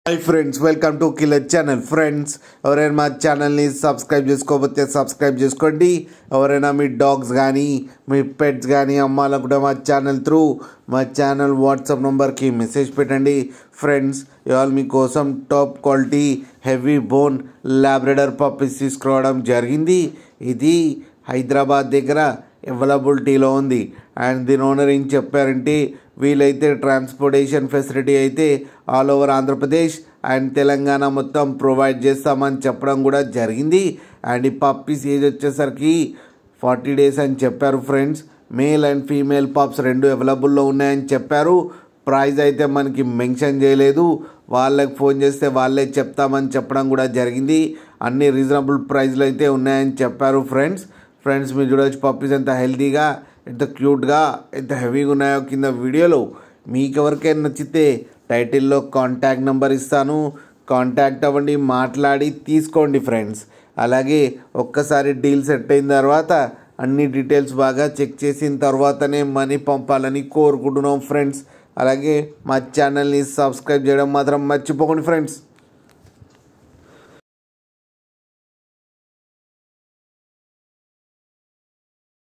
Hi friends, welcome to killer channel. Friends, ఎవరైనా మా ఛానల్ని సబ్స్క్రైబ్ చేసుకోకపోతే సబ్స్క్రైబ్ చేసుకోండి. ఎవరైనా మీ డాగ్స్ కానీ మీ పెట్స్ కానీ అమ్మాలనుకుంటే మా ఛానల్ త్రూ మా ఛానల్ వాట్సాప్ నెంబర్కి మెసేజ్ పెట్టండి. ఫ్రెండ్స్, ఇవాళ మీకోసం top quality heavy bone Labrador puppies తీసుకురావడం జరిగింది. ఇది హైదరాబాద్ దగ్గర అవైలబిలిటీలో ఉంది. అండ్ దీని ఓనర్ ఏం చెప్పారంటే, వీలైతే ట్రాన్స్పోర్టేషన్ ఫెసిలిటీ అయితే all over Andhra Pradesh and Telangana మొత్తం ప్రొవైడ్ చేస్తామని చెప్పడం కూడా జరిగింది. అండ్ ఈ పప్పీస్ ఏజ్ వచ్చేసరికి 40 days అని చెప్పారు. Friends, male and female pups రెండు అవైలబుల్లో ఉన్నాయని చెప్పారు. ప్రైస్ అయితే మనకి మెన్షన్ చేయలేదు. వాళ్ళకి ఫోన్ చేస్తే వాళ్ళే చెప్తామని చెప్పడం కూడా జరిగింది. అన్ని రీజనబుల్ ప్రైస్లు అయితే ఉన్నాయని చెప్పారు. ఫ్రెండ్స్ మీరు చూడవచ్చు పప్పీస్ ఎంత హెల్తీగా, ఎంత క్యూట్గా, ఎంత హెవీగా ఉన్నాయో కింద వీడియోలో. మీకు ఎవరికైనా నచ్చితే టైటిల్లో కాంటాక్ట్ నెంబర్ ఇస్తాను, కాంటాక్ట్ అవ్వండి, మాట్లాడి తీసుకోండి. ఫ్రెండ్స్, అలాగే ఒక్కసారి డీల్ సెట్ అయిన తర్వాత అన్ని డీటెయిల్స్ బాగా చెక్ చేసిన తర్వాతనే మనీ పంపాలని కోరుకుంటున్నాం. ఫ్రెండ్స్, అలాగే మా ఛానల్ని సబ్స్క్రైబ్ చేయడం మాత్రం మర్చిపోకండి. ఫ్రెండ్స్.